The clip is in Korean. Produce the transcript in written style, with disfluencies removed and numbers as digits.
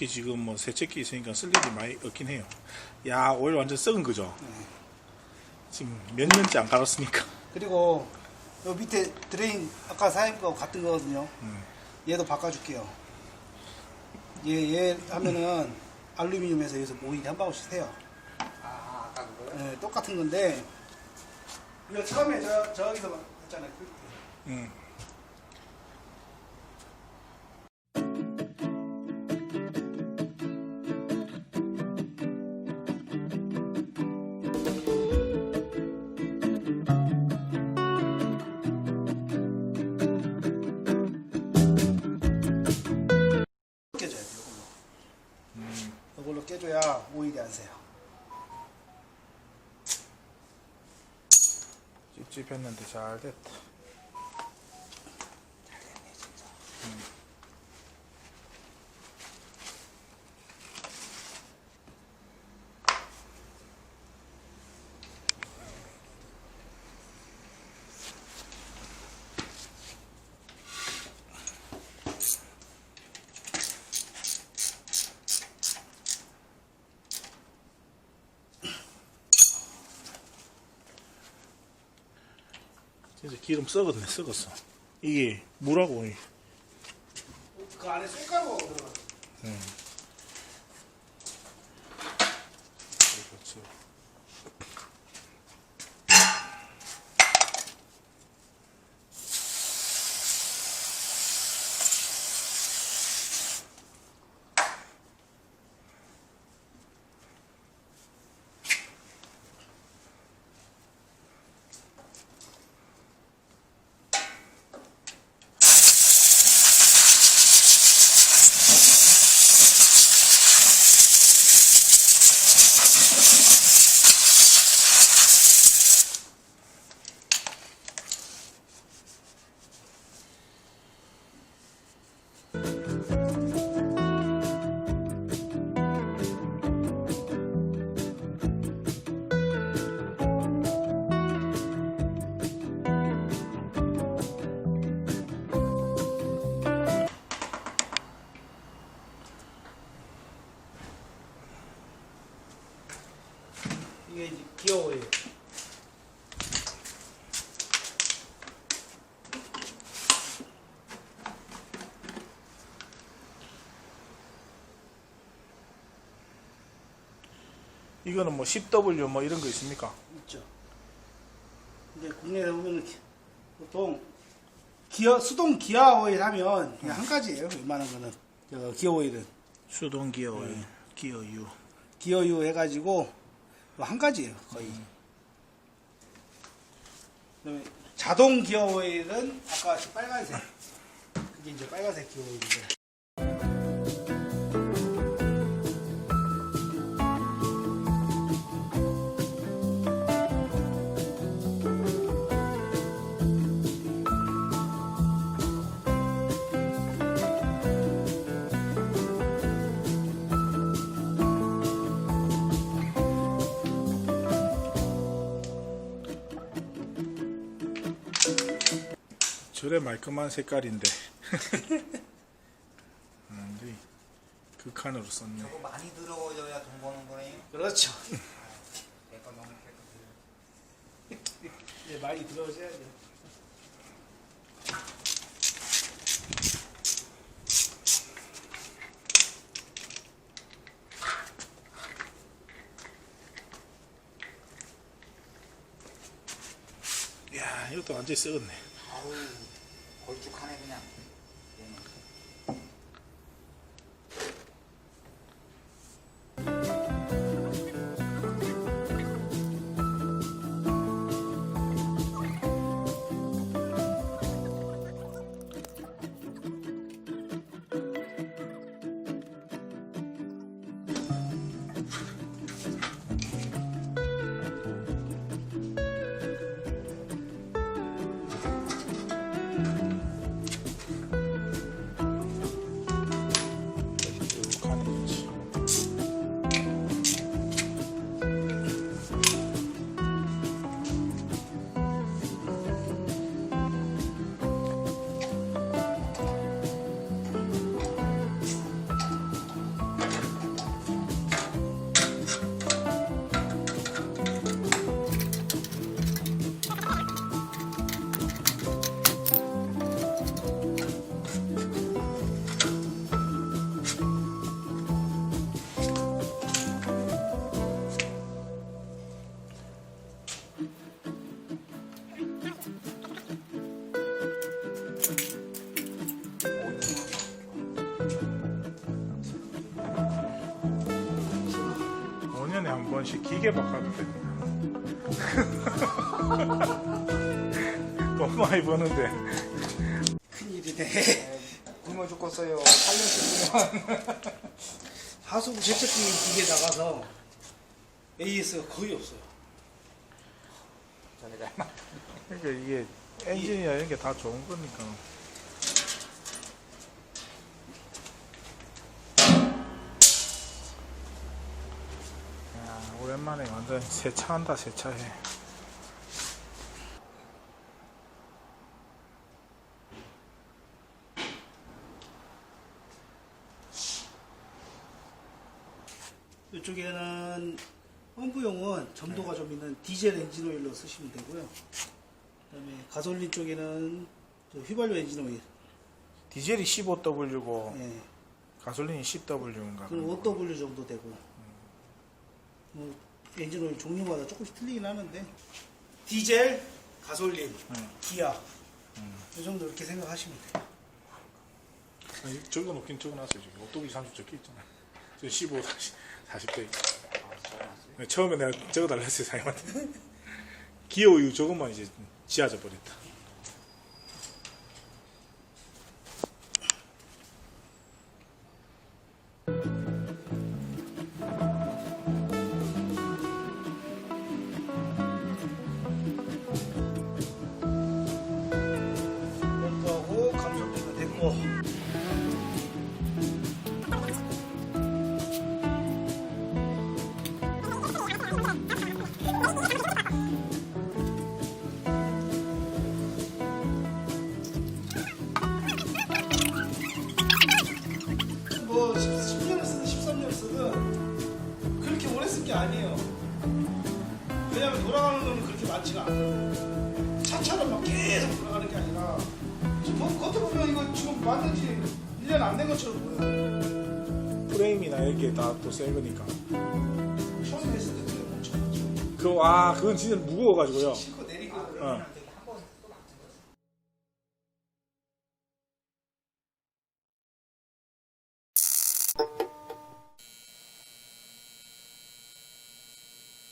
딱히 지금 뭐 세척기 있으니까 쓸 일이 많이 없긴 해요. 야, 오일 완전 썩은 거죠? 네. 지금 몇 년째 안 갈았으니까. 그리고 요 밑에 드레인 아까 사장님 거 같은 거거든요. 얘도 바꿔줄게요. 얘 하면은 알루미늄에서 여기서 오일이 한 방울씩 새요. 아, 아까 그거요? 네, 똑같은 건데 이거 처음에 저기서 했잖아요. 깨줘야 돼요. 이걸로 깨줘야 오일이 안 새요. 찝찝했는데 잘 됐다. 잘됐네 진짜. 진짜 기름 썩었네, 썩었어. 이게 뭐라고? 그 안에 쇳가루가 들어가. 그렇지. 이게 이제 기어오일. 이거는 뭐 10W 뭐 이런 거 있습니까? 있죠. 근데 국내에 보면 보통 수동 기아 오일 하면 그냥 한 가지예요. 웬만한 거는 기어 오일은 수동 기어 오일, 기어 U. 기어 U 해가지고 한 가지예요 거의. 그다음에 자동 기어 오일은 아까 빨간색 그게 이제 빨간색 기어 오일인데. 저래 말끔한 색깔인데. 근데 극한으로 썼네. 저거 많이 들어오셔야 돈 버는 거네. 그렇죠. 내거 너무 깨끗해요. 네, 많이 들어오셔야 돼요. 이야, 이것도 완전히 썩었네. 아우, 걸쭉하네 그냥. 얘는. 번씩 기계 바꿔도 돼. 돈 많이 버는데. 큰일이네. 굶어 죽겠어요. 살려주면. 하수구 세척기 기계 나가서 AS가 거의 없어요. 그러니까 이게 엔진이나 이런 게 다 좋은 거니까. 야, 오랜만에 완전 세차한다, 세차해. 이쪽에는 펌프용은 점도가 좀 있는 디젤 엔진오일로 쓰시면 되고요. 그다음에 가솔린 쪽에는 저 휘발유 엔진오일, 디젤이 15W고 예, 가솔린이 10W인가. 그리고 5W 정도 되고, 뭐 엔진오일 종류마다 조금씩 틀리긴 하는데 디젤, 가솔린, 기아 이 정도 이렇게 생각하시면 돼요. 적어 놓긴 적어 놨어요. 지금 5W 30 적혀 있잖아. 지금 15, 40대. 처음에 내가 적어달라 했어요, 사장님한테. 기어우유 저것만 이제 지하져 버렸다. 펌프하고 감속기가 됐고, 뭐 10년을 쓰든 13년을 쓰든 그렇게 오래 쓴 게 아니에요. 왜냐면 돌아가는 건 그렇게 많지가 않아요. 차처럼 막 계속 돌아가는 게 아니라 지금 겉에 보면 이거 지금 만든 지 1년 안 된 것처럼 보여요. 프레임이나 이렇게 다 또 새 거니까. 처음에 했을 때 그게 엄청 그건 진짜 무거워가지고요. 싣고 내리고 어.